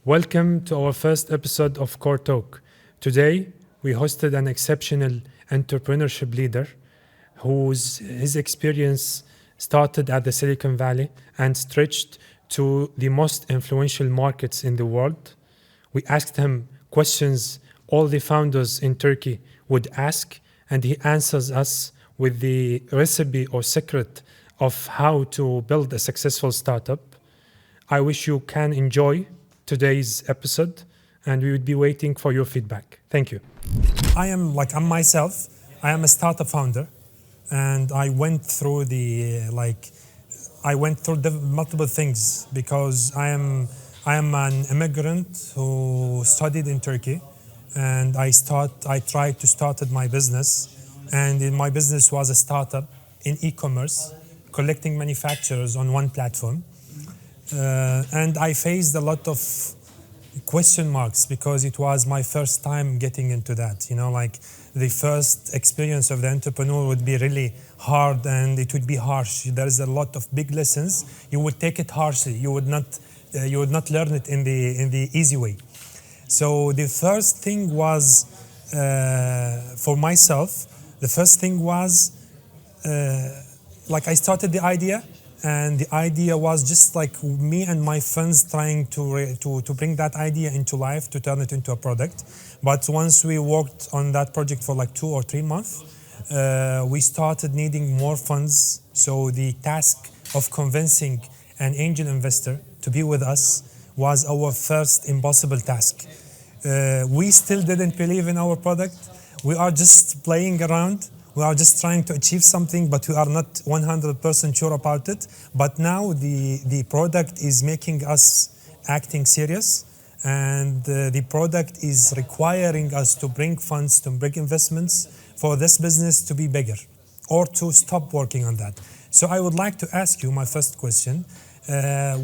Welcome to our first episode of Core Talk. Today, we hosted an exceptional entrepreneurship leader his experience started at the Silicon Valley and stretched to the most influential markets in the world. We asked him questions all the founders in Turkey would ask, and he answers us with the recipe or secret of how to build a successful startup. I wish you can enjoy today's episode, and we would be waiting for your feedback. Thank you. I'm myself. I am a startup founder, and I went through multiple things because I am an immigrant who studied in Turkey, and I tried to start my business, and my business was a startup in e-commerce, collecting manufacturers on one platform. And I faced a lot of question marks because it was my first time getting into that. The first experience of the entrepreneur would be really hard and it would be harsh. There's a lot of big lessons. You would take it harshly. You would not learn it in the easy way. So the first thing was for myself. The first thing was I started the idea. And the idea was just like me and my friends trying to bring that idea into life, to turn it into a product. But once we worked on that project for 2 or 3 months, we started needing more funds. So the task of convincing an angel investor to be with us was our first impossible task. We still didn't believe in our product. We are just playing around. We are just trying to achieve something, but we are not 100% sure about it. But now the product is making us acting serious, and the product is requiring us to bring funds, to bring investments for this business to be bigger or to stop working on that. So I would like to ask you my first question.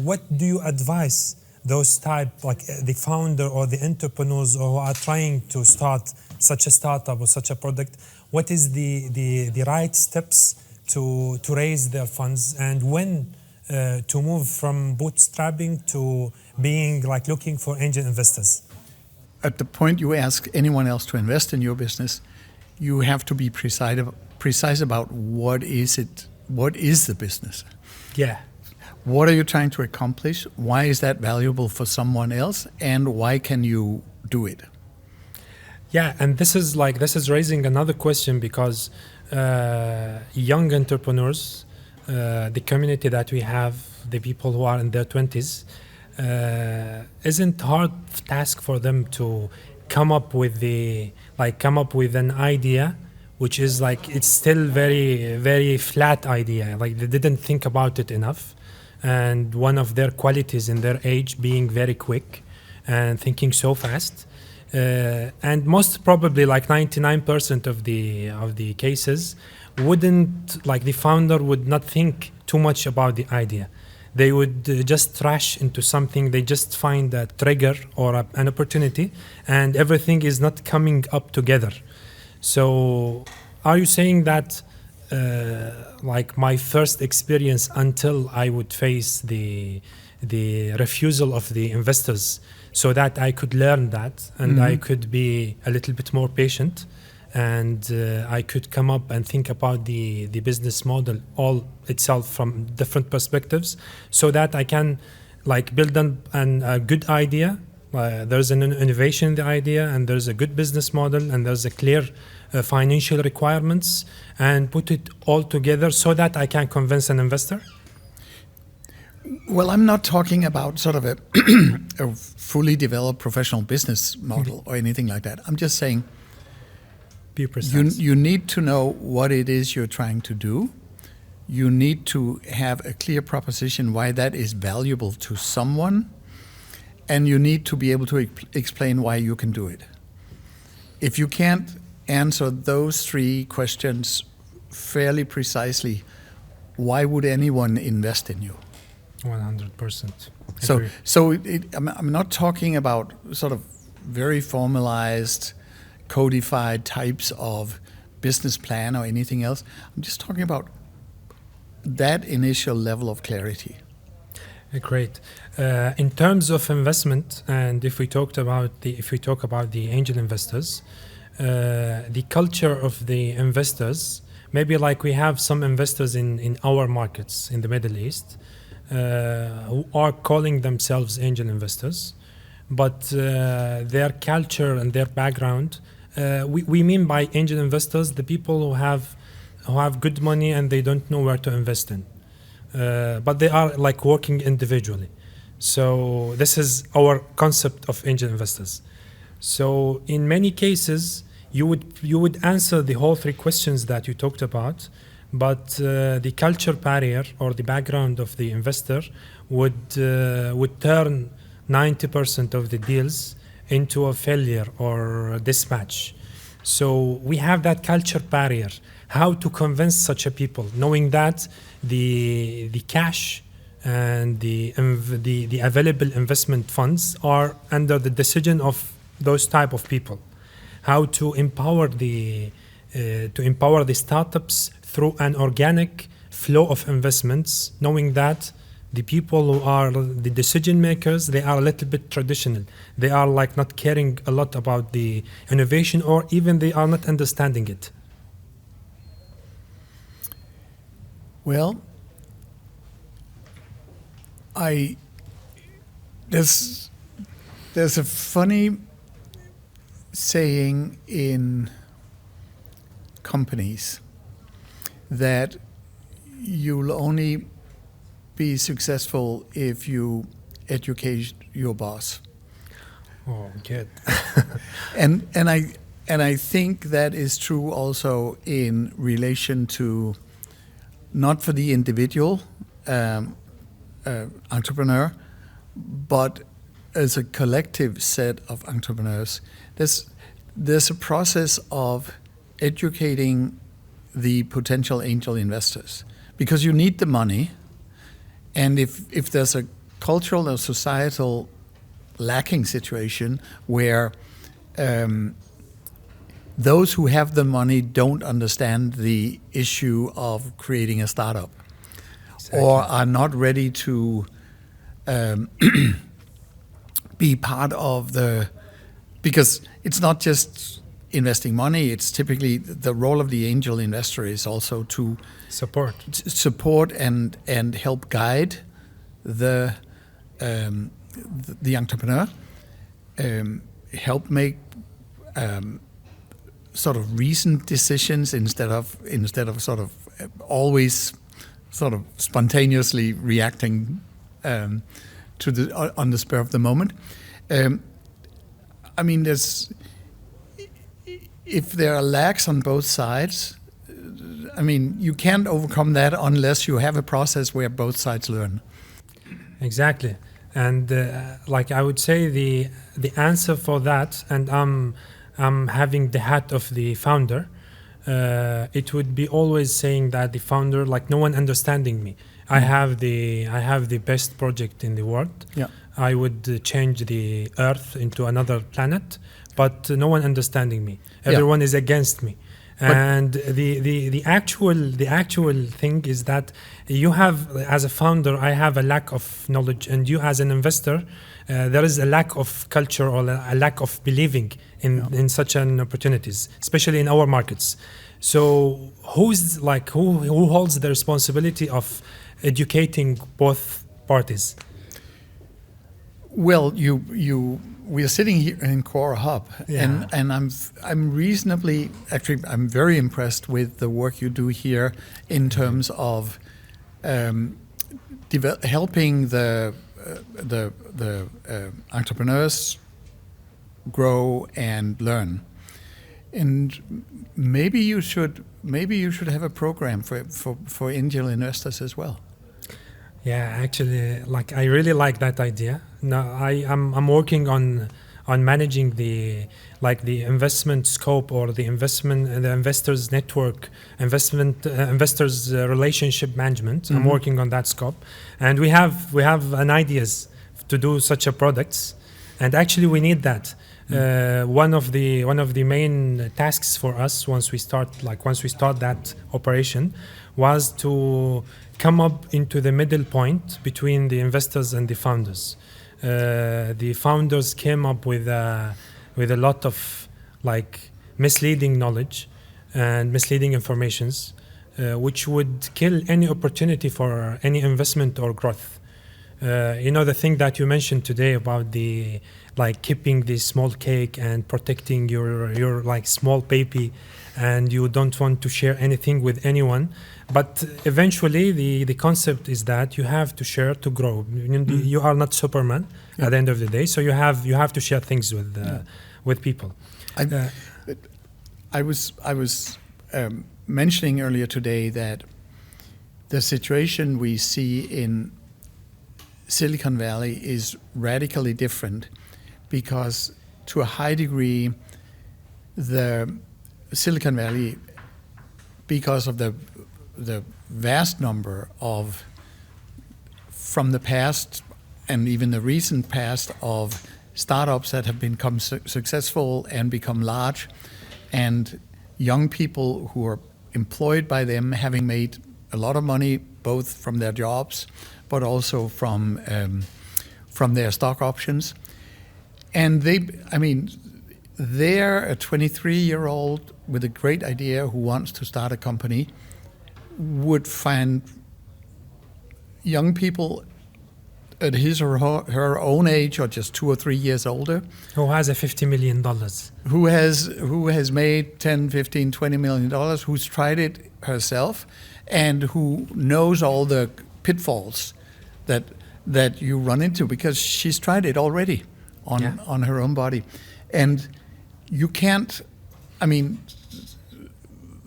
What do you advise those the founder or the entrepreneurs who are trying to start such a startup or such a product? What is the right steps to raise their funds, and when to move from bootstrapping to being looking for angel investors? At the point you ask anyone else to invest in your business, you have to be precise about what is the business. Yeah. What are you trying to accomplish? Why is that valuable for someone else? And why can you do it? Yeah, and this is raising another question because young entrepreneurs, the community that we have, the people who are in their 20s, isn't hard task for them to come up with an idea, which is it's still very, very flat idea. They didn't think about it enough. And one of their qualities in their age being very quick and thinking so fast. And most probably 99% of the cases wouldn't, the founder would not think too much about the idea. They would just rush into something. They just find a trigger or an opportunity, and everything is not coming up together. So are you saying that my first experience until I would face the refusal of the investors, so that I could learn that and I could be a little bit more patient, and I could come up and think about the business model all itself from different perspectives, so that I can build a good idea. There's an innovation in the idea, and there's a good business model, and there's a clear financial requirements, and put it all together so that I can convince an investor? Well, I'm not talking about sort of a fully developed professional business model or anything like that. I'm just saying, be precise. You need to know what it is you're trying to do. You need to have a clear proposition why that is valuable to someone, and you need to be able to explain why you can do it. If you can't answer those 3 questions fairly precisely, why would anyone invest in you? 100%. I'm not talking about sort of very formalized, codified types of business plan or anything else. I'm just talking about that initial level of clarity. Great. In terms of investment, and if we talk about the angel investors, the culture of the investors, maybe like we have some investors in our markets in the Middle East who are calling themselves angel investors, but their culture and their background, we mean by angel investors the people who have good money and they don't know where to invest in. But they are like working individually. So this is our concept of angel investors. So in many cases, you would answer the whole three questions that you talked about, but the culture barrier or the background of the investor would turn 90% of the deals into a failure or a mismatch. So we have that culture barrier. How to convince such a people, knowing that the cash and the available investment funds are under the decision of those type of people. How to empower the startups through an organic flow of investments, knowing that the people who are the decision makers, they are a little bit traditional. They are like not caring a lot about the innovation, or even they are not understanding it. Well, there's a funny saying in companies that you'll only be successful if you educate your boss. Oh, good. and I think that is true also in relation to, not for the individual entrepreneur, but as a collective set of entrepreneurs. There's a process of educating the potential angel investors, because you need the money, and if there's a cultural or societal lacking situation where those who have the money don't understand the issue of creating a startup, exactly, or are not ready to be part of because it's not just investing money, it's typically the role of the angel investor is also to support and help guide the entrepreneur, help make sort of reasoned decisions instead of sort of always sort of spontaneously reacting to on the spur of the moment. I mean, if there are lacks on both sides, I mean, you can't overcome that unless you have a process where both sides learn. Exactly. And like I would say the answer for that, and I'm having the hat of the founder, it would be always saying that the founder, like no one understanding me. I have the best project in the world. Yeah. I would change the Earth into another planet, but no one understanding me. Everyone is against me. And the actual thing is that you have, as a founder, I have a lack of knowledge, and you as an investor, there is a lack of culture or a lack of believing in such an opportunities, especially in our markets. So who holds the responsibility of educating both parties? Well, we are sitting here in Core Hub, and I'm reasonably, actually, I'm very impressed with the work you do here in terms of helping the entrepreneurs grow and learn. And maybe you should have a program for angel investors as well. Yeah, actually, like I really like that idea. Now I'm working on managing the investment scope or the investors network, investors relationship management. Mm-hmm. I'm working on that scope, and we have an ideas to do such a products, and actually we need that. One of the main tasks for us once we start that operation was to come up into the middle point between the investors and the founders. The founders came up with a lot of misleading knowledge and misleading informations, which would kill any opportunity for any investment or growth. The thing that you mentioned today about the keeping the small cake and protecting your small baby, and you don't want to share anything with anyone. But eventually the concept is that you have to share to grow. You are not Superman at the end of the day, so you have to share things with people. I was mentioning earlier today that the situation we see in Silicon Valley is radically different, because to a high degree the Silicon Valley, because of the vast number of, from the past and even the recent past, of startups that have become successful and become large, and young people who are employed by them having made a lot of money both from their jobs but also from their stock options. And they're a 23-year-old with a great idea who wants to start a company would find young people at his or her own age, or just 2 or 3 years older, who has a $50 million, who has made $10, $15, $20 million, who's tried it herself, and who knows all the pitfalls that you run into, because she's tried it already on her own body. And you can't,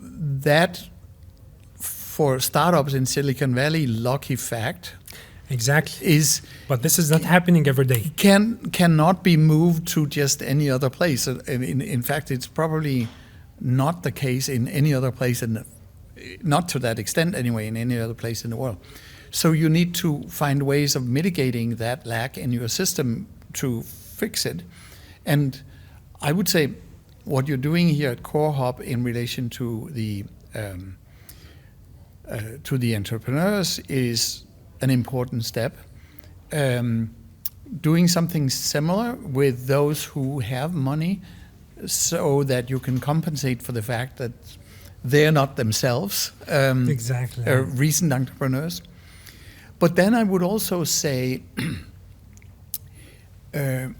that for startups in Silicon Valley, lucky fact. Exactly. But this is not happening every day. Cannot be moved to just any other place. In fact, it's probably not the case in any other place, not to that extent anyway, in any other place in the world. So you need to find ways of mitigating that lack in your system to fix it. And I would say what you're doing here at CoreHub in relation to the entrepreneurs is an important step. Doing something similar with those who have money, so that you can compensate for the fact that they're not themselves recent entrepreneurs. But then I would also say, and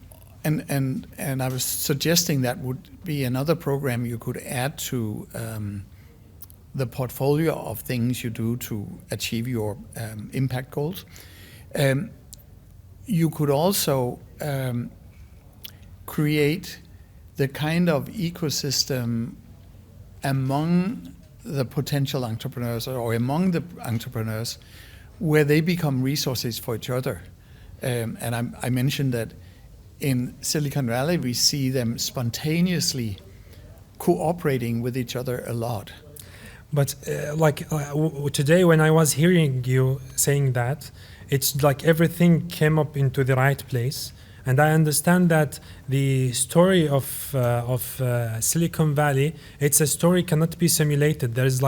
I was suggesting that would be another program you could add to the portfolio of things you do to achieve your impact goals. You could also create the kind of ecosystem among the potential entrepreneurs, or among the entrepreneurs, where they become resources for each other. And I mentioned that in Silicon Valley, we see them spontaneously cooperating with each other a lot. But today, when I was hearing you saying that, it's like everything came up into the right place. And I understand that the story of Silicon Valley, it's a story cannot be simulated. There's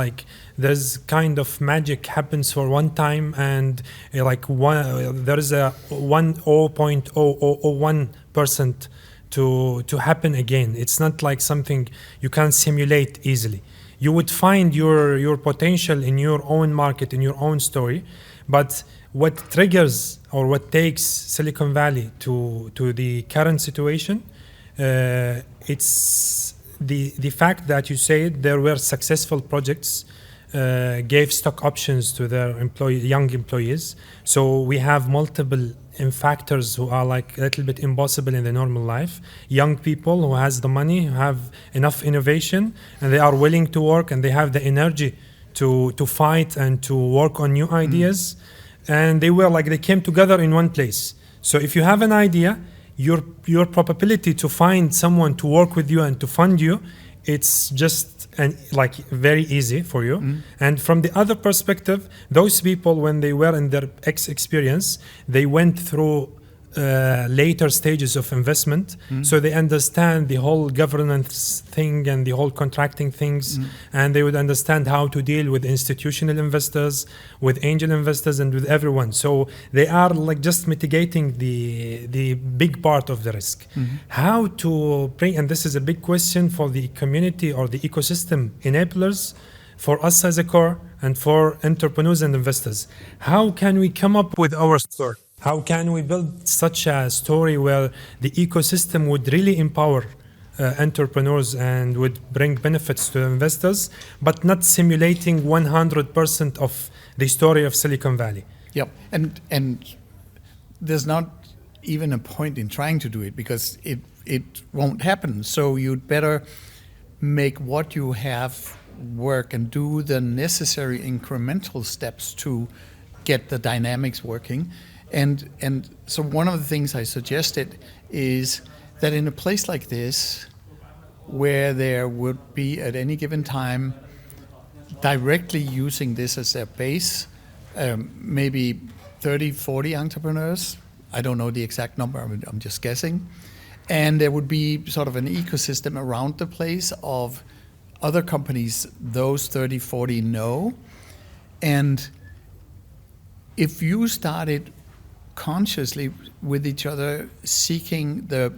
kind of magic happens for one time, and there is a 0.0001% to happen again. It's not like something you can simulate easily. You would find your potential in your own market, in your own story, but what triggers or what takes Silicon Valley to the current situation, it's the fact that you said there were successful projects, gave stock options to their young employees. So we have multiple factors who are like a little bit impossible in the normal life. Young people who has the money, who have enough innovation, and they are willing to work, and they have the energy to fight and to work on new ideas. And they came together in one place. So if you have an idea, your probability to find someone to work with you and to fund you, it's just very easy for you. And from the other perspective, those people, when they were in their experience, they went through later stages of investment, so they understand the whole governance thing and the whole contracting things, and they would understand how to deal with institutional investors, with angel investors, and with everyone. So they are like just mitigating the big part of the risk. How to bring, and this is a big question for the community or the ecosystem enablers, for us as a core and for entrepreneurs and investors. How can we come up with our story? How can we build such a story where the ecosystem would really empower entrepreneurs and would bring benefits to investors, but not simulating 100% of the story of Silicon Valley? Yep, and there's not even a point in trying to do it because it won't happen. So you'd better make what you have work and do the necessary incremental steps to get the dynamics working. And so one of the things I suggested is that in a place like this, where there would be at any given time directly using this as their base, maybe 30, 40 entrepreneurs, I don't know the exact number, I'm just guessing, and there would be sort of an ecosystem around the place of other companies those 30, 40 know. And if you started consciously with each other seeking the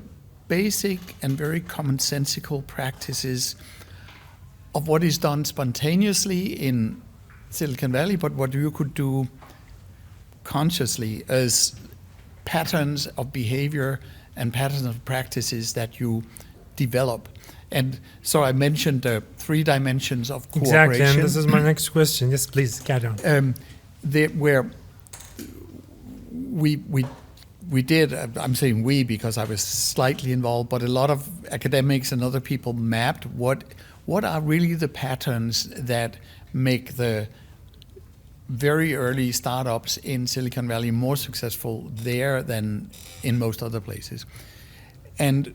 basic and very commonsensical practices of what is done spontaneously in Silicon Valley, but what you could do consciously as patterns of behavior and patterns of practices that you develop. And so I mentioned the 3 dimensions of cooperation. Exactly, and this is my next question. Yes, please, carry on. Where we did, I'm saying we because I was slightly involved, but a lot of academics and other people mapped what are really the patterns that make the very early startups in Silicon Valley more successful there than in most other places. And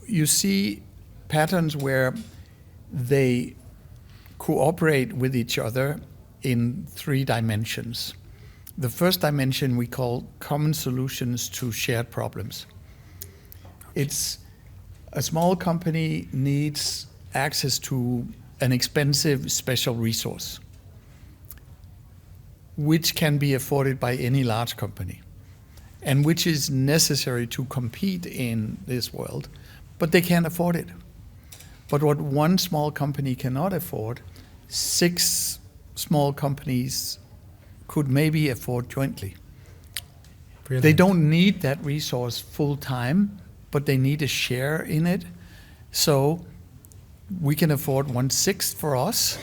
you see patterns where they cooperate with each other in 3 dimensions. The first dimension we call common solutions to shared problems. It's a small company needs access to an expensive special resource, which can be afforded by any large company, and which is necessary to compete in this world, but they can't afford it. But what one small company cannot afford, 6 small companies could maybe afford jointly. Brilliant. They don't need that resource full time, but they need a share in it. So we can afford 1/6 for us,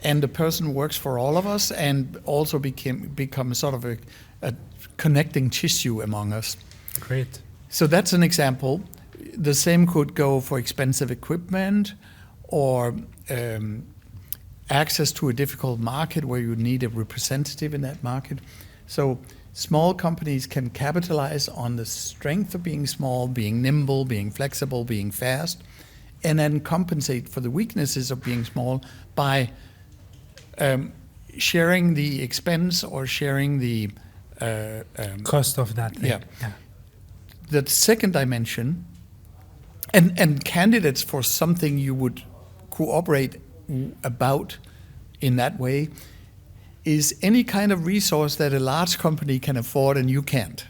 and the person works for all of us and also become sort of a connecting tissue among us. Great. So that's an example. The same could go for expensive equipment or access to a difficult market where you need a representative in that market. So small companies can capitalize on the strength of being small, being nimble, being flexible, being fast, and then compensate for the weaknesses of being small by sharing the expense or sharing the cost of that thing. Yeah. The second dimension, and candidates for something you would cooperate about in that way, is any kind of resource that a large company can afford and you can't.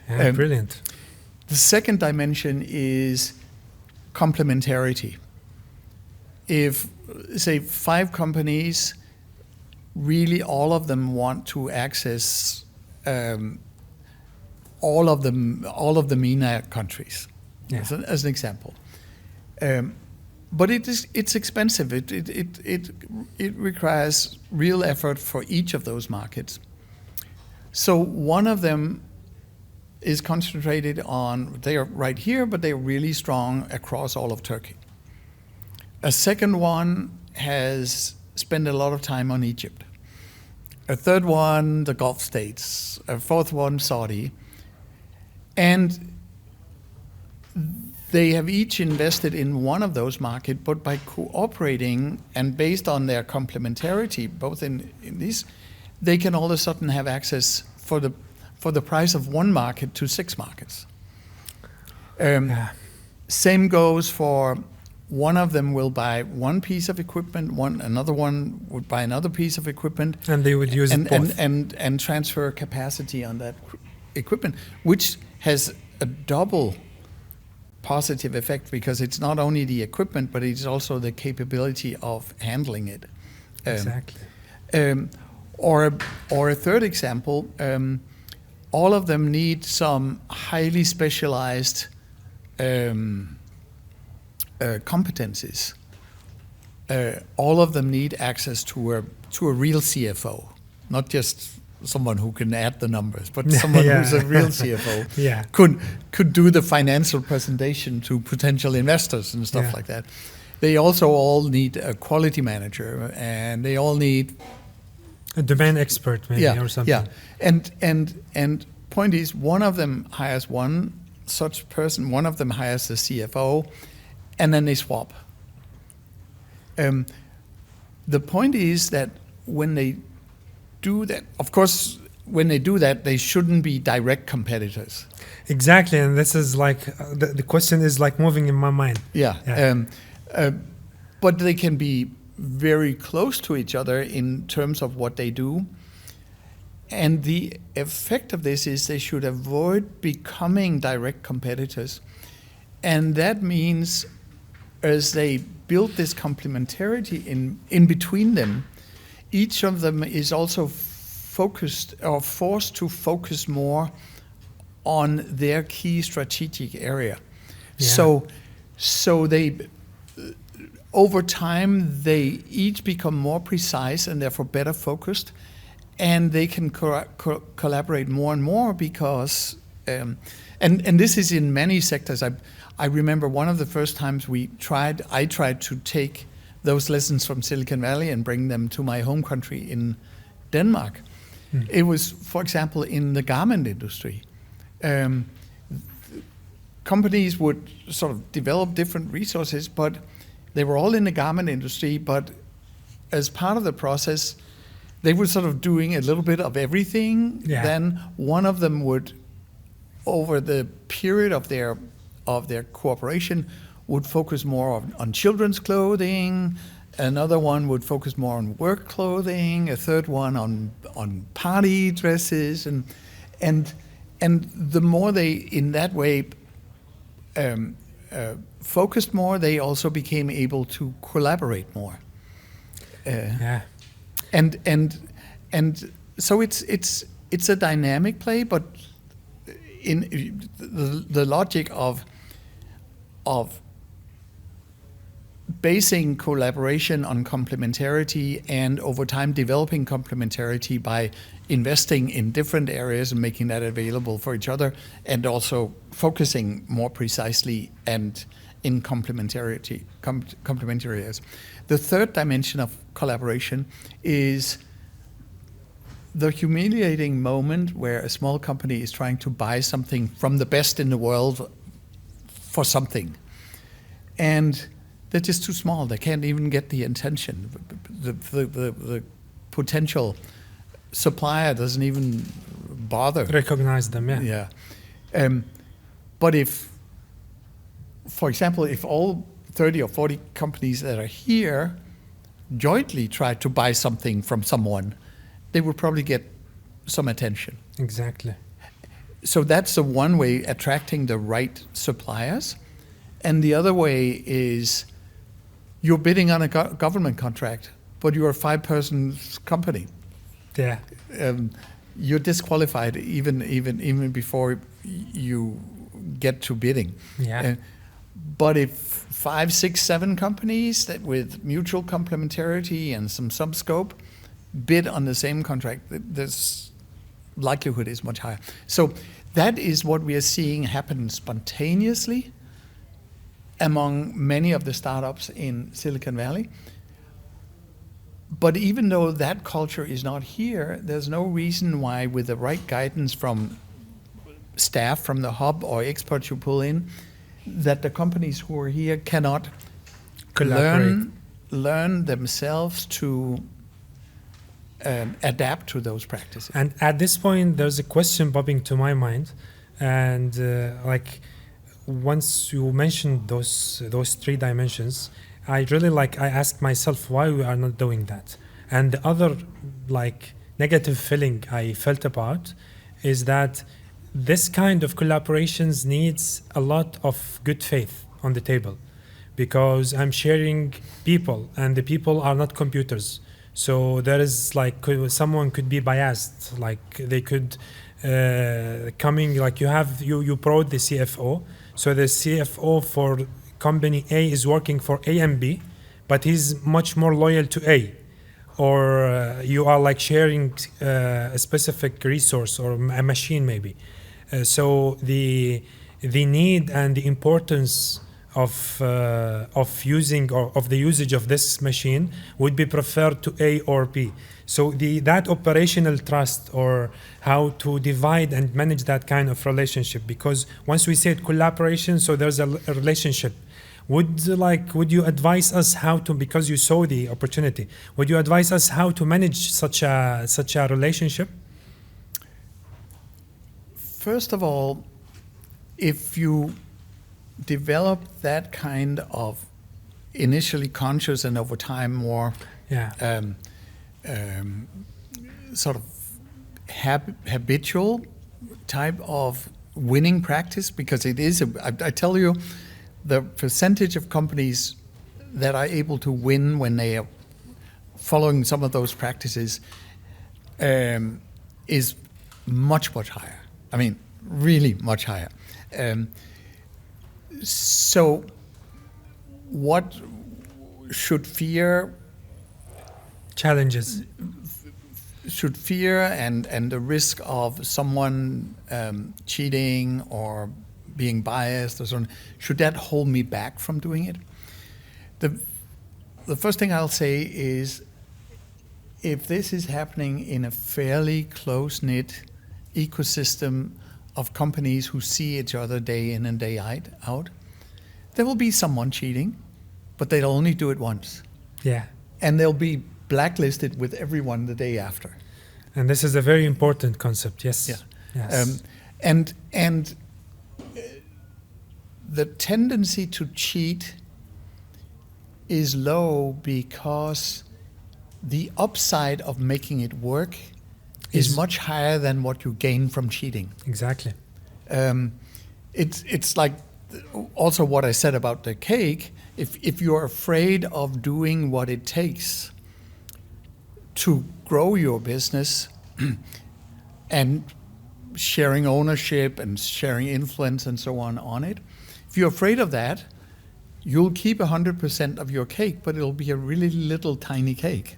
Brilliant. The second dimension is complementarity. If, say, 5 companies, really all of them want to access all of the MENA countries, as an example. But it's expensive. It requires real effort for each of those markets. So one of them is concentrated on, they are right here, but they're really strong across all of Turkey. A second one has spent a lot of time on Egypt. A third one, the Gulf states. A fourth one, Saudi. And they have each invested in one of those markets, but by cooperating and based on their complementarity, both in these, they can all of a sudden have access for for the price of one market to 6 markets. Same goes for one of them will buy one piece of equipment, another one would buy another piece of equipment, and they would use it both. and transfer capacity on that equipment, which has a double positive effect, because it's not only the equipment, but it's also the capability of handling it. Exactly. Or a third example, all of them need some highly specialized competencies. All of them need access to a real CFO, not just someone who can add the numbers, but someone who's a real CFO could do the financial presentation to potential investors and stuff like that. They also all need a quality manager, and they all need a domain expert, maybe, or something. Yeah, and point is, one of them hires one such person, one of them hires the CFO, and then they swap. The point is that when they do that, of course, when they do that, they shouldn't be direct competitors. Exactly, and this is like, the question is like moving in my mind. But they can be very close to each other in terms of what they do. And the effect of this is they should avoid becoming direct competitors. And that means, as they build this complementarity in between them, each of them is also focused or forced to focus more on their key strategic area. So they, over time, they each become more precise and therefore better focused, and they can collaborate more and more because, and this is in many sectors. I remember one of the first times I tried to take those lessons from Silicon Valley and bring them to my home country in Denmark. It was, for example, in the garment industry. Companies would sort of develop different resources, but they were all in the garment industry, but as part of the process, they were sort of doing a little bit of everything. Then one of them would, over the period of their cooperation, would focus more on children's clothing. Another one would focus more on work clothing. A third one on party dresses, and the more they in that way focused more, they also became able to collaborate more. And so it's a dynamic play, but in the logic of basing collaboration on complementarity and over time developing complementarity by investing in different areas and making that available for each other, and also focusing more precisely and in complementary areas. The third dimension of collaboration is the humiliating moment where a small company is trying to buy something from the best in the world for something, and they're just too small. They can't even get the attention. The potential supplier doesn't even bother. Recognize them, But if, for example, if all 30 or 40 companies that are here jointly try to buy something from someone, they would probably get some attention. Exactly. So that's the one way, attracting the right suppliers. And the other way is you're bidding on a government contract, but you're a 5-person company. You're disqualified even before you get to bidding. But if 5, 6, 7 companies that with mutual complementarity and some sub-scope bid on the same contract, this likelihood is much higher. So that is what we are seeing happen spontaneously among many of the startups in Silicon Valley. But even though that culture is not here, there's no reason why, with the right guidance from staff from the hub or experts you pull in, that the companies who are here cannot learn themselves to adapt to those practices. And at this point, there's a question popping to my mind, and like once you mentioned those 3 dimensions, I asked myself why we are not doing that. And the other like negative feeling I felt about is that this kind of collaborations needs a lot of good faith on the table, because I'm sharing people and the people are not computers. So there is someone could be biased, like they could coming, like you brought the CFO. So the CFO for company A is working for A and B, but he's much more loyal to A. Or you are like sharing a specific resource or a machine maybe. So the need and the importance of using or of the usage of this machine would be preferred to A or B. So that operational trust, or how to divide and manage that kind of relationship, because once we say collaboration, so there's a relationship. Would you advise us how to, because you saw the opportunity, would you advise us how to manage such a relationship? First of all, if you develop that kind of initially conscious and over time more sort of habitual type of winning practice, because it is, I tell you, the percentage of companies that are able to win when they are following some of those practices is much, much higher. I mean, really much higher. So what should fear? Challenges. Should fear and the risk of someone cheating or being biased or so on, should that hold me back from doing it? The first thing I'll say is, if this is happening in a fairly close-knit ecosystem of companies who see each other day in and day out, there will be someone cheating, but they'll only do it once. Yeah. And they'll be blacklisted with everyone the day after. And this is a very important concept, yes. Yeah. Yes. And the tendency to cheat is low because the upside of making it work is much higher than what you gain from cheating. Exactly. It's like also what I said about the cake. If you're afraid of doing what it takes to grow your business and sharing ownership and sharing influence and so on it, if you're afraid of that, you'll keep 100% of your cake, but it'll be a really little tiny cake.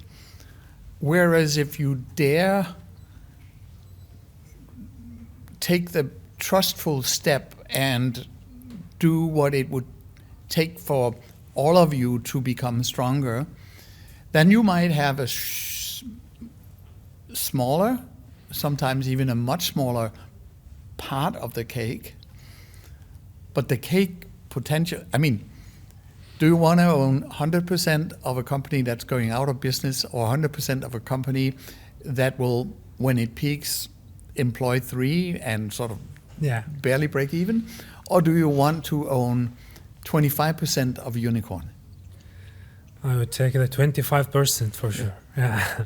Whereas if you dare take the trustful step and do what it would take for all of you to become stronger, then you might have a smaller, sometimes even a much smaller part of the cake. But the cake potential, I mean, do you want to own 100% of a company that's going out of business, or 100% of a company that will, when it peaks, employ 3 and sort of barely break even? Or do you want to own 25% of a unicorn? I would take the 25% for sure. Yeah.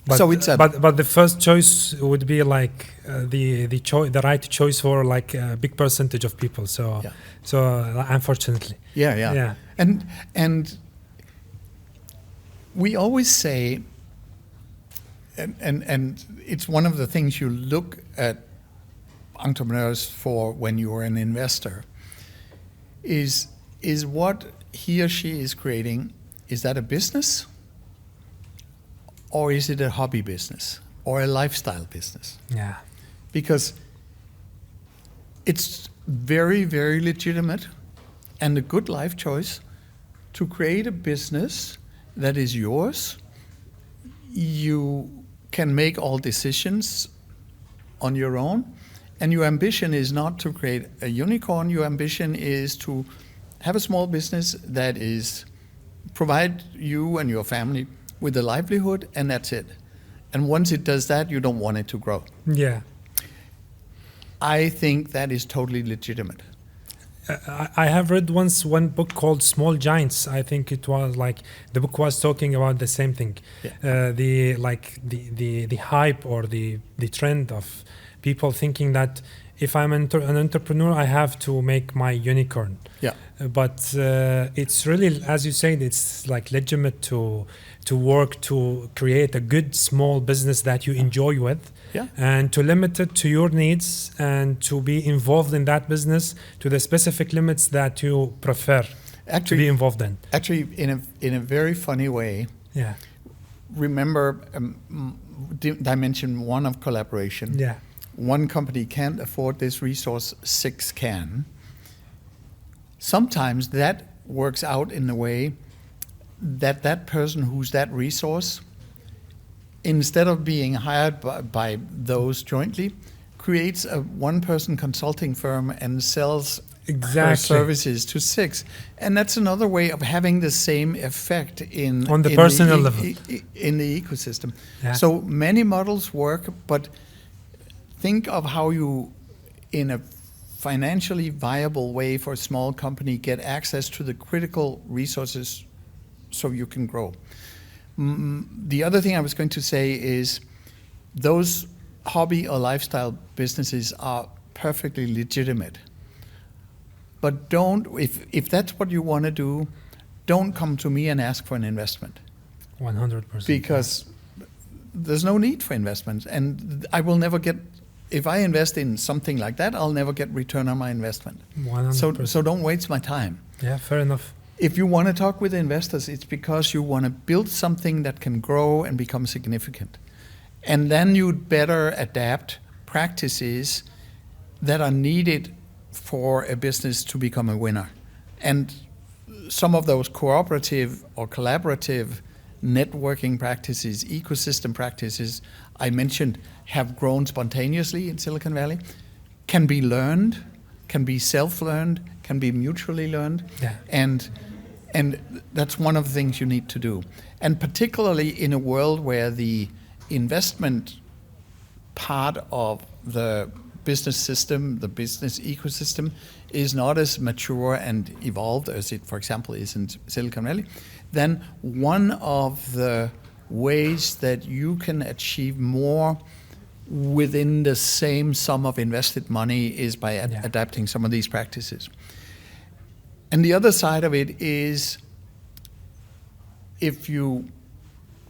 But, so it's but the first choice would be like the right choice for like a big percentage of people. So unfortunately. Yeah. And we always say, and it's one of the things you look at entrepreneurs for when you're an investor, is what he or she is creating, is that a business? Or is it a hobby business or a lifestyle business? Yeah. Because it's very, very legitimate and a good life choice to create a business that is yours. You can make all decisions on your own. And your ambition is not to create a unicorn. Your ambition is to have a small business that is provide you and your family with a livelihood, and that's it. And once it does that, you don't want it to grow. Yeah. I think that is totally legitimate. I have read once one book called Small Giants. I think it was like the book was talking about the same thing. Yeah. The hype or the trend of people thinking that if I'm an entrepreneur, I have to make my unicorn. Yeah. But it's really, as you said, it's like legitimate to work to create a good small business that you enjoy with. Yeah. And to limit it to your needs and to be involved in that business to the specific limits that you prefer to be involved in. Actually, in a very funny way. Yeah. Remember dimension 1 of collaboration. Yeah. One company can't afford this resource, 6 can. Sometimes that works out in a way that that person who's that resource, instead of being hired by those jointly, creates a one-person consulting firm and sells her services to 6. And that's another way of having the same effect on the personal level in the ecosystem. Yeah. So many models work, but think of how you, in a financially viable way for a small company, get access to the critical resources so you can grow. The other thing I was going to say is those hobby or lifestyle businesses are perfectly legitimate. But if that's what you want to do, don't come to me and ask for an investment. 100%. Because there's no need for investments. And I will never get, if I invest in something like that, I'll never get return on my investment. 100%. So don't waste my time. Yeah, fair enough. If you want to talk with investors, it's because you want to build something that can grow and become significant. And then you'd better adapt practices that are needed for a business to become a winner. And some of those cooperative or collaborative networking practices, ecosystem practices I mentioned have grown spontaneously in Silicon Valley, can be learned, can be self-learned, can be mutually learned. Yeah. And that's one of the things you need to do. And particularly in a world where the investment part of the business system, the business ecosystem, is not as mature and evolved as it, for example, is in Silicon Valley, then one of the ways that you can achieve more within the same sum of invested money is by adapting some of these practices. And the other side of it is, if you,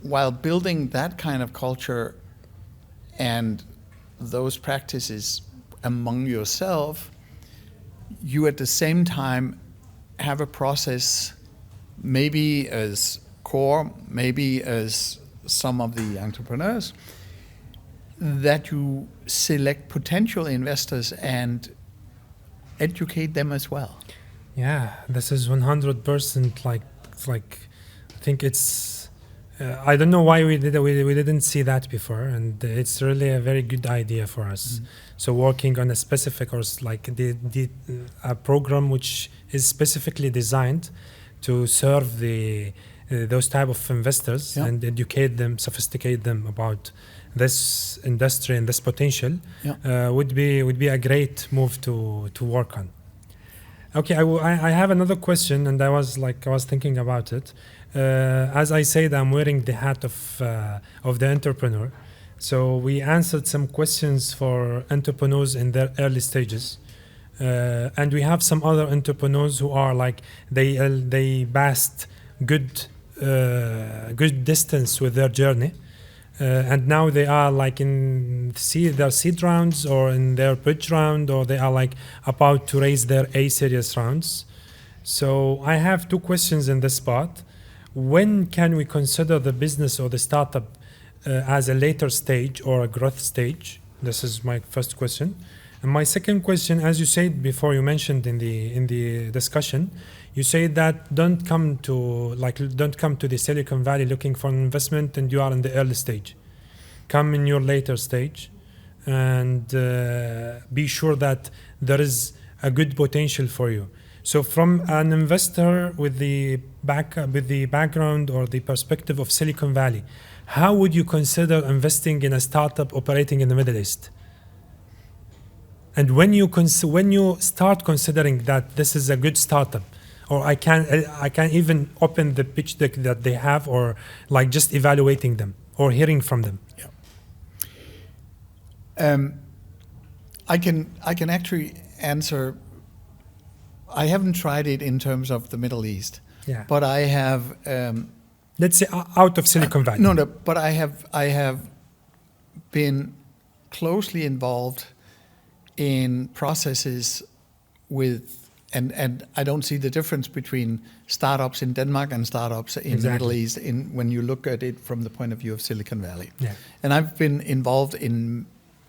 while building that kind of culture and those practices among yourself, you at the same time have a process, maybe as core, maybe as some of the entrepreneurs, that you select potential investors and educate them as well. Yeah, this is 100% like I think it's I don't know why we didn't see that before, and it's really a very good idea for us. So working on a specific or like a program which is specifically designed to serve those type of investors and educate them, sophisticate them about this industry and this potential would be a great move to work on. Okay, I have another question, and I was thinking about it. As I said, I'm wearing the hat of the entrepreneur. So we answered some questions for entrepreneurs in their early stages, and we have some other entrepreneurs who are like they passed good distance with their journey. And now they are like in their seed rounds or in their bridge round, or they are like about to raise their A-series rounds. So I have 2 questions in this spot. When can we consider the business or the startup as a later stage or a growth stage? This is my first question. And my second question, as you said before, you mentioned in the discussion, you say that don't come to the Silicon Valley looking for an investment and you are in the early stage. Come in your later stage and be sure that there is a good potential for you. So from an investor with the background or the perspective of Silicon Valley, how would you consider investing in a startup operating in the Middle East? And when you start considering that this is a good startup, or I can even open the pitch deck that they have, or like just evaluating them or hearing from them. Yeah. I can actually answer. I haven't tried it in terms of the Middle East. Yeah. But I have. Let's say out of Silicon Valley. No. But I have been closely involved in processes with, and I don't see the difference between startups in Denmark and startups in the Middle East when you look at it from the point of view of Silicon Valley. Yeah. And I've been involved in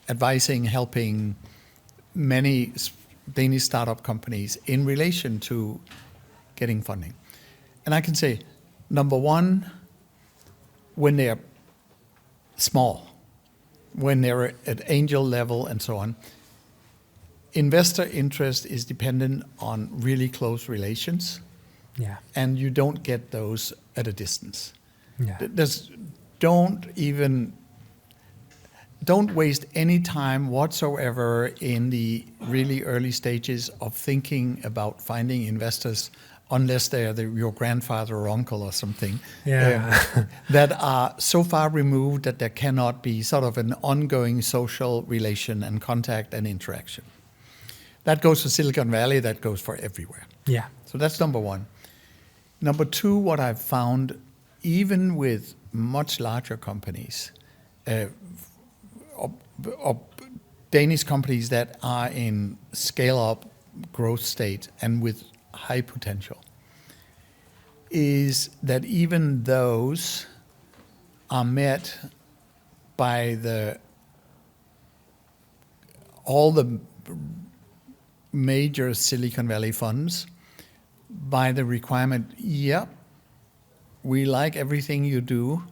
advising, helping many Danish startup companies in relation to getting funding. And I can say, number one, when they're small, when they're at angel level and so on, investor interest is dependent on really close relations. Yeah. And you don't get those at a distance. Yeah. Don't waste any time whatsoever in the really early stages of thinking about finding investors, unless they're your grandfather or uncle or something, that are so far removed that there cannot be sort of an ongoing social relation and contact and interaction. That goes for Silicon Valley, that goes for everywhere. Yeah. So that's number one. Number two, what I've found, even with much larger companies, or Danish companies that are in scale-up growth state and with high potential, is that even those are met by all the major Silicon Valley funds by the requirement, we like everything you do,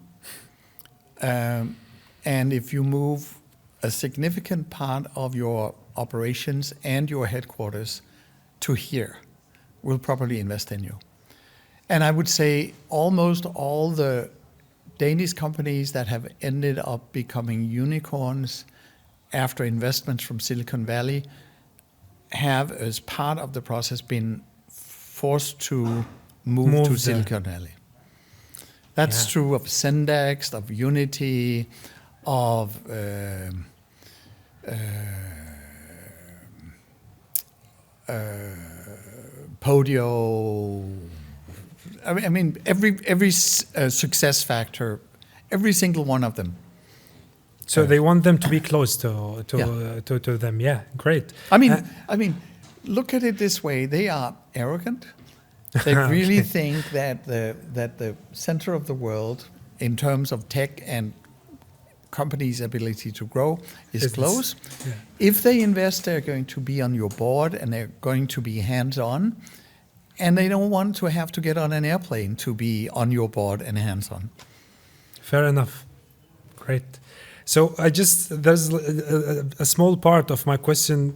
and if you move a significant part of your operations and your headquarters to here, we'll probably invest in you. And I would say almost all the Danish companies that have ended up becoming unicorns after investments from Silicon Valley have, as part of the process, been forced to move to Silicon Valley. That's true of Sendex, of Unity, of Podio. I mean, every success factor, every single one of them. So they want them to be close to them. Yeah, great. I mean, look at it this way: they are arrogant. They really think that the center of the world, in terms of tech and companies' ability to grow, is close. Yeah. If they invest, they're going to be on your board and they're going to be hands-on, and they don't want to have to get on an airplane to be on your board and hands-on. Fair enough. Great. So there's a small part of my question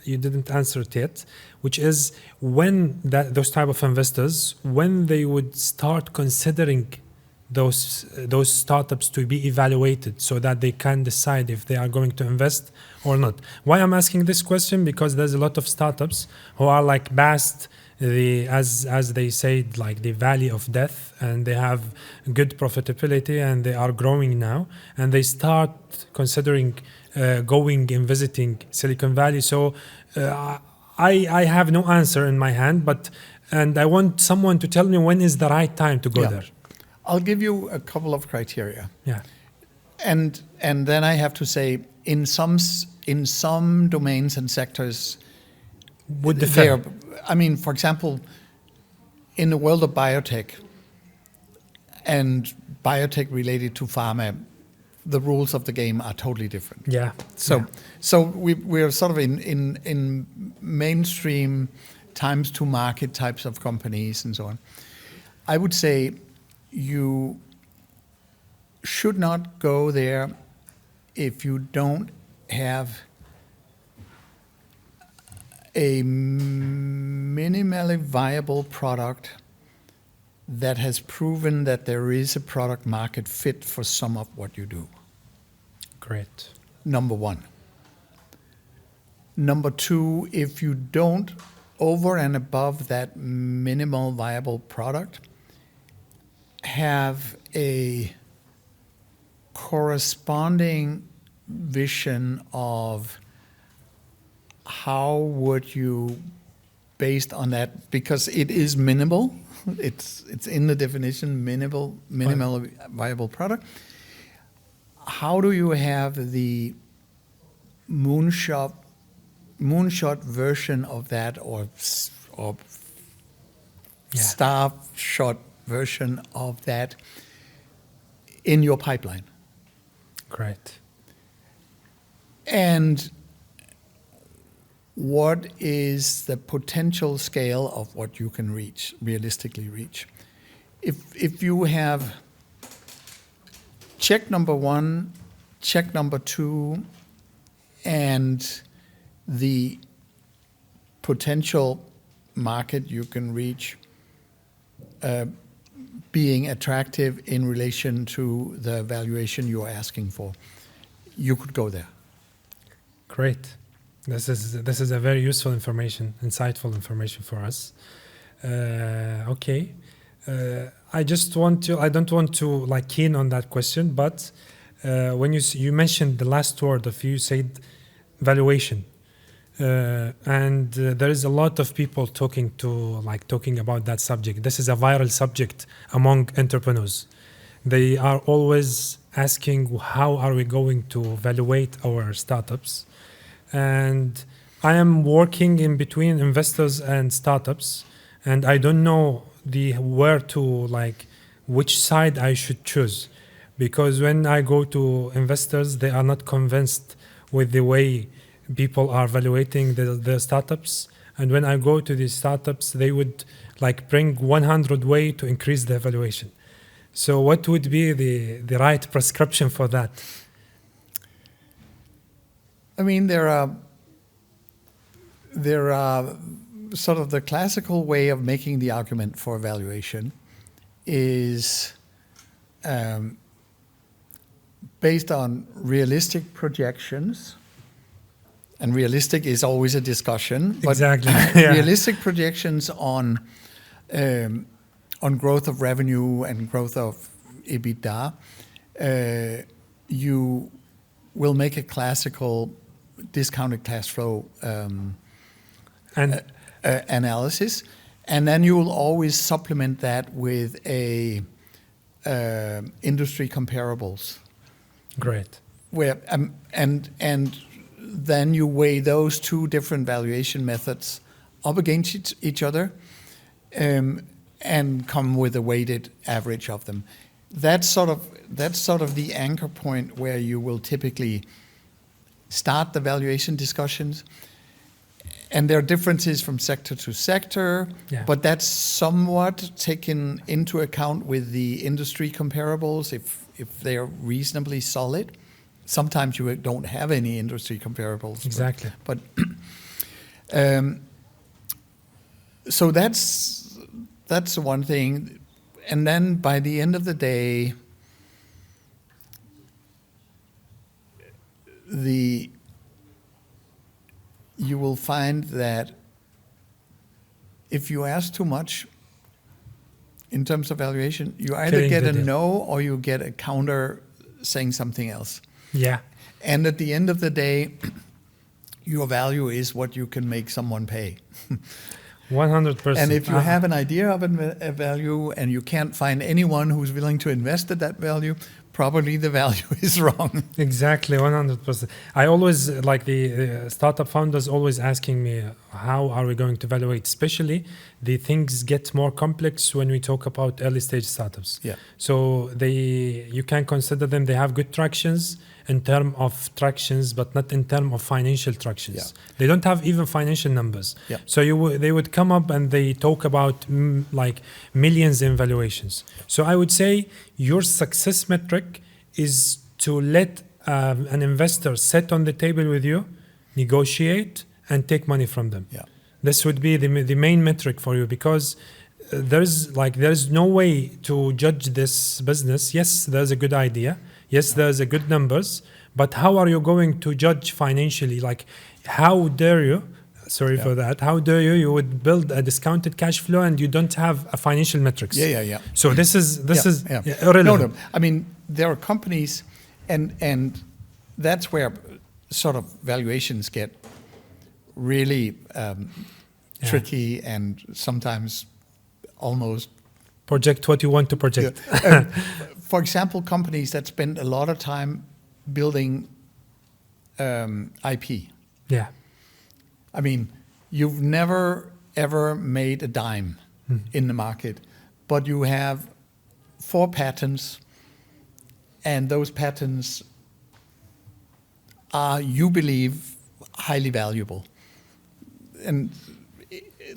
you didn't answer it yet, which is when those type of investors, when they would start considering those startups to be evaluated so that they can decide if they are going to invest or not. Why I'm asking this question? Because there's a lot of startups who are like past as they said, like the valley of death, and they have good profitability and they are growing now, and they start considering going and visiting Silicon Valley. So I have no answer in my hand, and I want someone to tell me when is the right time to go there. I'll give you a couple of criteria. Yeah. And then I have to say, in some domains and sectors, would differ. I mean, for example, in the world of biotech and biotech related to pharma, the rules of the game are totally different. Yeah. So we're sort of in mainstream times to market types of companies and so on. I would say you should not go there if you don't have a minimally viable product that has proven that there is a product market fit for some of what you do. Great. Number one. Number two, if you don't, over and above that minimal viable product, have a corresponding vision of how would you, based on that, because it is minimal, it's in the definition, minimal viable product. How do you have the moonshot version of that, or star shot version of that in your pipeline? Great. And what is the potential scale of what you can realistically reach? If you have check number one, check number two, and the potential market you can reach being attractive in relation to the valuation you are asking for, you could go there. Great. This is a very useful information, insightful information for us. Okay. I don't want to like keen on that question, but when you mentioned the last word of you said valuation, and there is a lot of people talking about that subject. This is a viral subject among entrepreneurs. They are always asking, how are we going to evaluate our startups? And I am working in between investors and startups, and I don't know which side I should choose, because when I go to investors, they are not convinced with the way people are evaluating the startups, and when I go to these startups, they would bring 100 way to increase the evaluation. So what would be the right prescription for that? I mean, there are sort of the classical way of making the argument for evaluation is based on realistic projections, and realistic is always a discussion. Exactly. But realistic projections on growth of revenue and growth of EBITDA, you will make a classical discounted cash flow analysis, and then you will always supplement that with a industry comparables. Great. Where and then you weigh those two different valuation methods up against each other, and come with a weighted average of them. That's sort of the anchor point where you will typically start the valuation discussions. And there are differences from sector to sector, but that's somewhat taken into account with the industry comparables if they are reasonably solid. Sometimes you don't have any industry comparables. Exactly. But so that's one thing. And then by the end of the day, you will find that if you ask too much in terms of valuation, you either get a no or you get a counter saying something else. Yeah. And at the end of the day, your value is what you can make someone pay. 100%. And if you have an idea of a value and you can't find anyone who's willing to invest at that value, probably the value is wrong. Exactly, 100%. I always, the startup founders always asking me, how are we going to evaluate? Especially the things get more complex when we talk about early stage startups. Yeah. So you can consider them, they have good tractions in terms of tractions, but not in terms of financial tractions. Yeah. They don't have even financial numbers. Yeah. So they would come up and they talk about millions in valuations. So I would say your success metric is to let an investor sit on the table with you, negotiate, and take money from them. Yeah. This would be the main metric for you, because there's no way to judge this business. Yes, there's a good idea. Yes, there's a good numbers, but how are you going to judge financially? Like, how dare you? Sorry for that. How dare you? You would build a discounted cash flow and you don't have a financial metrics. Yeah. So this is irrelevant. No. I mean, there are companies, and that's where sort of valuations get really tricky and sometimes almost project what you want to project. For example, companies that spend a lot of time building IP. Yeah. I mean, you've never ever made a dime in the market, but you have 4 patents, and those patents are, you believe, highly valuable. And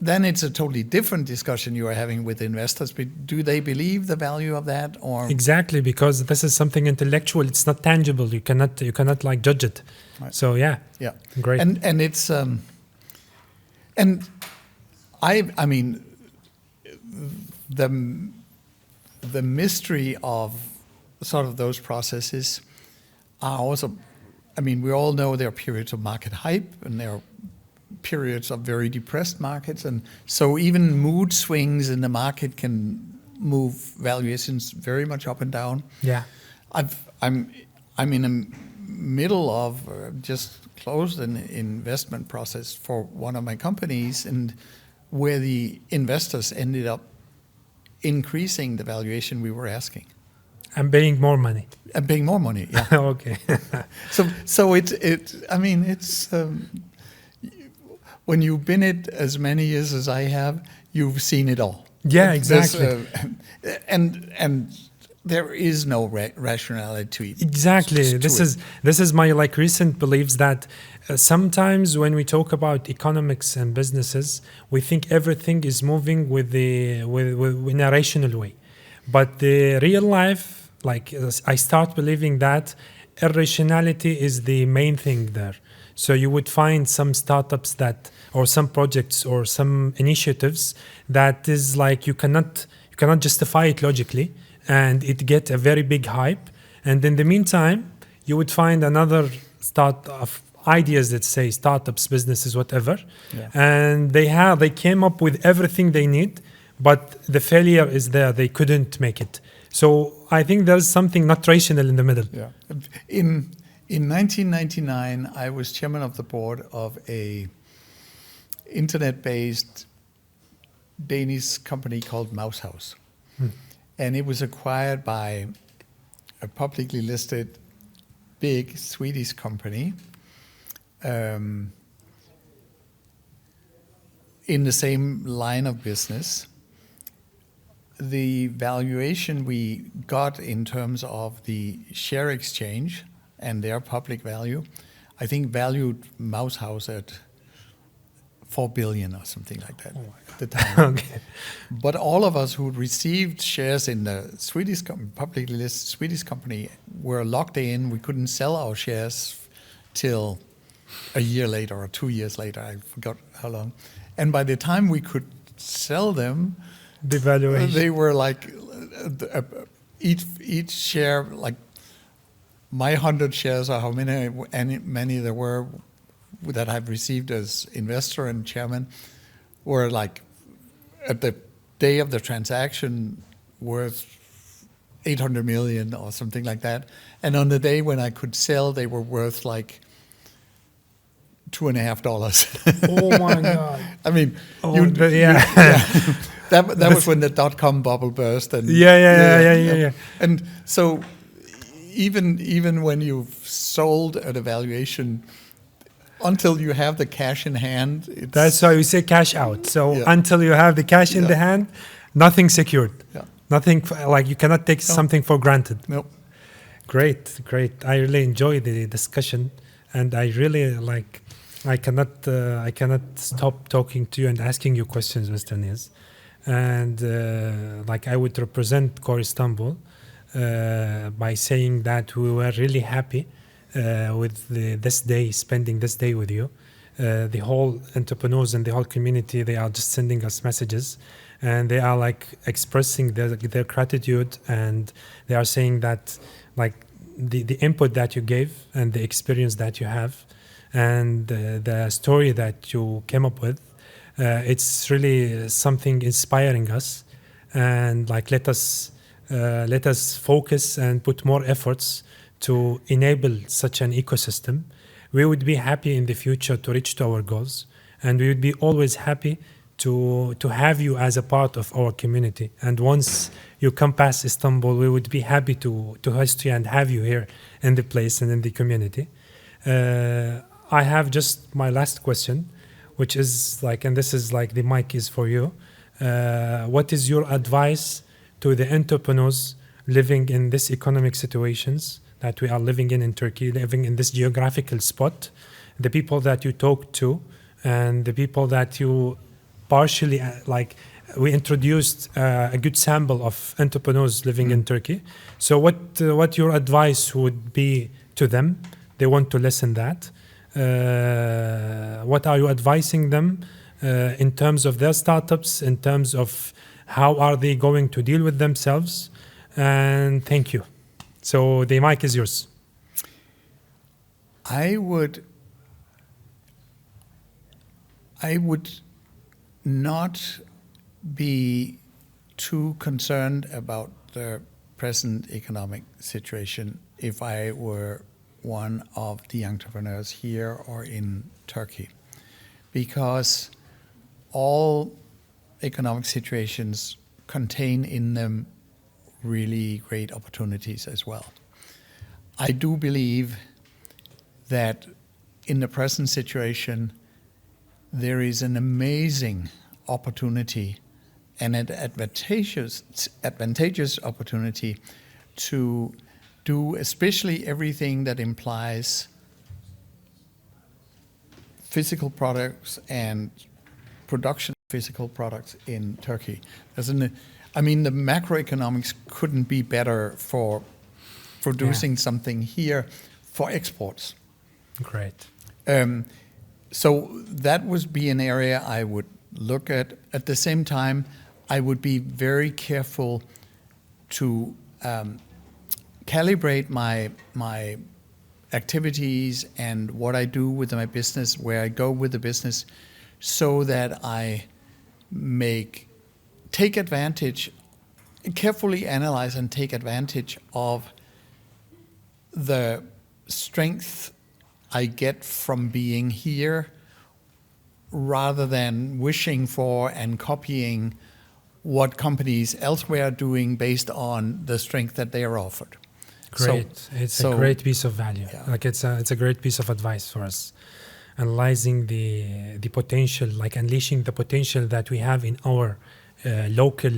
then it's a totally different discussion you are having with investors. But do they believe the value of that, or exactly, because this is something intellectual. It's not tangible. You cannot like judge it. Right. So yeah, great. And it's and I mean the mystery of sort of those processes are also. I mean, we all know there are periods of market hype, and there are periods of very depressed markets, and so even mood swings in the market can move valuations very much up and down. Yeah, I'm in the middle of just closed an investment process for one of my companies, and where the investors ended up increasing the valuation we were asking. I'm paying more money. I'm paying more money. Yeah. Okay. So it. I mean, it's. When you've been it as many years as I have, you've seen it all. Yeah, exactly. And there is no rationality to it. Exactly. This is my like recent beliefs that sometimes when we talk about economics and businesses, we think everything is moving with in a rational way, but the real life, like I start believing that irrationality is the main thing there. So you would find some startups that, or some projects or some initiatives that is like you cannot justify it logically, and it get a very big hype. And in the meantime, you would find another start of ideas that say startups, businesses, whatever, and they came up with everything they need, but the failure is there. They couldn't make it. So I think there's something not rational in the middle. Yeah. In 1999, I was chairman of the board of a internet-based Danish company called Mouse House. And it was acquired by a publicly listed big Swedish company in the same line of business. The valuation we got in terms of the share exchange and their public value, I think valued Mouse House at 4 billion or something like that at the time. Okay. But all of us who received shares in the Swedish publicly listed Swedish company were locked in. We couldn't sell our shares till a year later or 2 years later. I forgot how long. And by the time we could sell them, The valuation. They were like each share, like my 100 shares, or how many there were that I've received as investor and chairman, were like at the day of the transaction worth 800 million or something like that. And on the day when I could sell, they were worth like $2.50. Oh my God! I mean, that was when the dot-com bubble burst, and yeah. And so, even when you've sold at a valuation, until you have the cash in hand, that's why we say cash out. So until you have the cash in the hand, nothing secured. Yeah. Nothing like you cannot take something for granted. No. Great. I really enjoy the discussion, and I really like. I cannot stop talking to you and asking you questions, Mr. Niels. And like I would represent Core Istanbul by saying that we were really happy with spending this day with you. the whole entrepreneurs and the whole community, they are just sending us messages, and they are like expressing their gratitude, and they are saying that like the input that you gave and the experience that you have and the story that you came up with, it's really something inspiring us, and like let us focus and put more efforts to enable such an ecosystem. We would be happy in the future to reach to our goals, and we would be always happy to have you as a part of our community. And once you come past Istanbul, we would be happy to host you and have you here in the place and in the community. I have just my last question, which is like, and this is like the mic is for you. What is your advice to the entrepreneurs living in this economic situations that we are living in Turkey, living in this geographical spot, the people that you talk to and the people that you partially, we introduced a good sample of entrepreneurs living in Turkey. So what your advice would be to them? They want to listen that. What are you advising them in terms of their startups, in terms of how are they going to deal with themselves? And thank you. So the mic is yours. I would not be too concerned about the present economic situation if I were one of the entrepreneurs here or in Turkey, because all economic situations contain in them really great opportunities as well. I do believe that in the present situation, there is an amazing opportunity and an advantageous opportunity to do especially everything that implies physical products and production of physical products in Turkey. The macroeconomics couldn't be better for producing something here for exports. Great. So that would be an area I would look at. At the same time, I would be very careful to calibrate my activities and what I do with my business, where I go with the business, so that I take advantage, carefully analyze and take advantage of the strength I get from being here, rather than wishing for and copying what companies elsewhere are doing based on the strength that they are offered. Great. It's a great piece of value. Yeah. Like it's a great piece of advice for us. Analyzing the potential, like unleashing the potential that we have in our local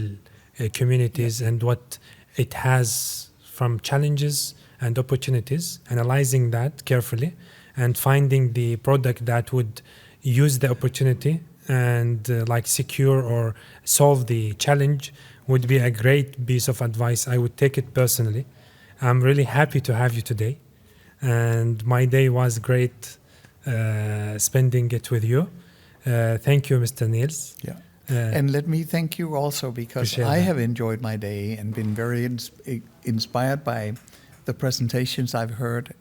communities and what it has from challenges and opportunities, analyzing that carefully and finding the product that would use the opportunity and secure or solve the challenge would be a great piece of advice. I would take it personally. I'm really happy to have you today, and my day was great spending it with you. Thank you, Mr. Niels. Yeah. And let me thank you also, because I have enjoyed my day and been very inspired by the presentations I've heard,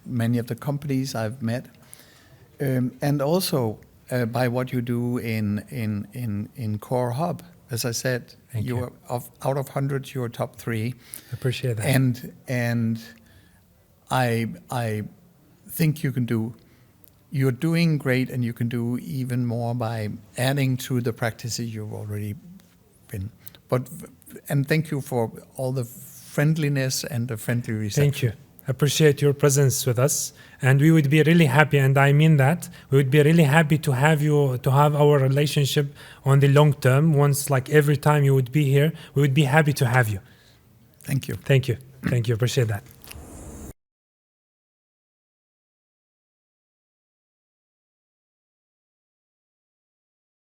many of the companies I've met, and also by what you do in Core Hub. As I said, you are out of hundreds, you're top 3. I appreciate that. And I think you're doing great, and you can do even more by adding to the practices you've already been. And thank you for all the friendliness and the friendly reception. Thank you. Appreciate your presence with us, and we would be really happy, and I mean that, we would be really happy to have you, to have our relationship on the long term. Once, every time you would be here, we would be happy to have you. Thank you. Thank you. Thank you. Appreciate that.